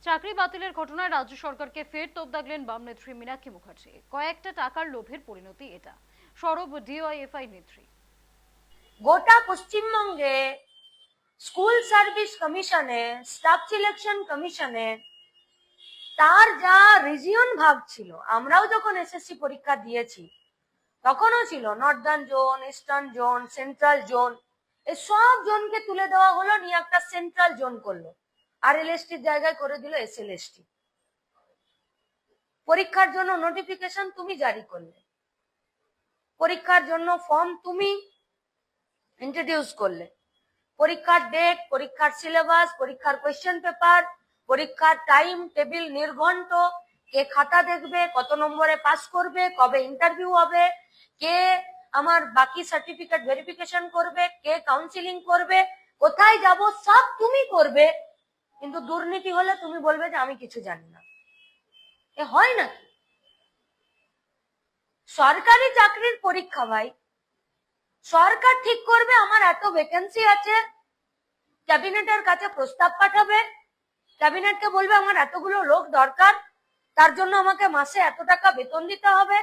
চাকরি বাতিলের ঘটনায় রাজ্য সরকারকে ফের তোপ দাগলেন বাম নেত্রী মীনাক্ষী মুখার্জি। কয়েকটা টাকার লোভের পরিণতি এটা, সরব ডিওয়াইএফআই নেত্রী। গোটা পশ্চিমবঙ্গে স্কুল সার্ভিস কমিশনে, স্টাফ সিলেকশন কমিশনে তার যা রিজিয়ন ভাগ ছিল, আমরাও যখন এসএসসি পরীক্ষা দিয়েছি তখনও ছিল Northern zone, eastern zone, central zone. এই সব জোনকে তুলে দেওয়া হলো, নিয়ে একটা সেন্ট্রাল জোন করলো, আর এলএসটির জায়গায় করে দিল এসএলএসটি। পরীক্ষার জন্য নোটিফিকেশন তুমি জারি করলে, পরীক্ষার জন্য ফর্ম তুমি ইন্ট্রোডিউস করলে, পরীক্ষার ডেট, পরীক্ষার সিলেবাস, পরীক্ষার কোয়েশ্চেন পেপার, পরীক্ষার টাইম টেবিল নির্ঘণ্ট, কে খাতা দেখবে, কত নম্বরে পাস করবে, কবে ইন্টারভিউ হবে, কে আমার বাকি সার্টিফিকেট ভেরিফিকেশন করবে, কে কাউন্সিলিং করবে, কোথায় যাব, সব তুমি করবে। কিন্তু দুর্নীতি হলে তুমি বলবে যে আমি কিছু জানি না। এ হয় নাকি? সরকারি চাকরির পরীক্ষা ভাই, সরকার ঠিক করবে আমার এত ভ্যাকেন্সি আছে, ক্যাবিনেটের কাছে প্রস্তাব পাঠাবে, ক্যাবিনেটকে বলবে আমার এতগুলো লোক দরকার, তার জন্য আমাকে মাসে এত টাকা বেতন দিতে হবে।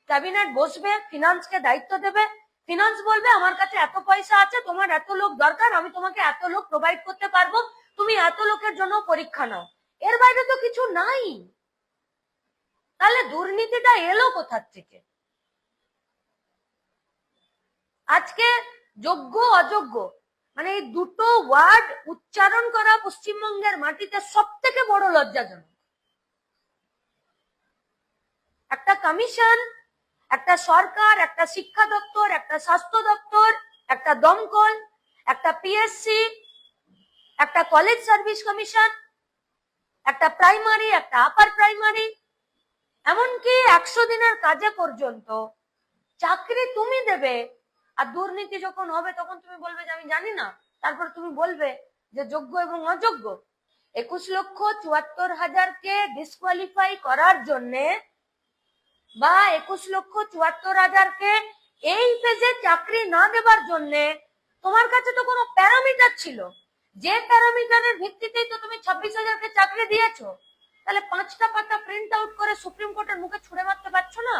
ক্যাবিনেট বসবে, ফিনান্সকে দায়িত্ব দেবে, ফিনান্স বলবে আমার কাছে এত পয়সা আছে, তোমার এত লোক দরকার, আমি তোমাকে এত লোক প্রোভাইড করতে পারবো, তুমি এত লোকের জন্য পরীক্ষা নাও। এর বাইরে তো কিছু নাই। তাহলে দুর্নীতিটা এলো কোথার থেকে? আজকে যোগ্য অযোগ্য মানে এই দুটো ওয়ার্ড উচ্চারণ করা পশ্চিমবঙ্গের মাটিতে সব থেকে বড় লজ্জাজনক। একটা কমিশন, একটা সরকার, একটা শিক্ষা দপ্তর, একটা স্বাস্থ্য দপ্তর, একটা দমকল, একটা পিএসসি, একটা কলেজ সার্ভিস কমিশন, একটা প্রাইমারি, একটা আপার প্রাইমারি, এমনকি 100 দিনের কাজে পর্যন্ত চাকরি তুমি দেবে, আর দুর্নীতি যখন হবে তখন তুমি বলবে যে আমি জানি না, তারপর তুমি বলবে যে যোগ্য এবং অযোগ্য। 21,74,000 ডিসকোয়ালিফাই করার জন্য বা 21,74,000 এই ফেজে চাকরি না দেবার জন্য তোমার কাছে তো কোনো প্যারামিটার ছিল, যে প্যারামিটারের ভিত্তিতেই তো তুমি 26,000 চাকরি দিয়েছো। তাহলে 5টা পাতা প্রিন্ট আউট করে সুপ্রিম কোর্টের মুখে ছুড়ে মারতে পারছো না?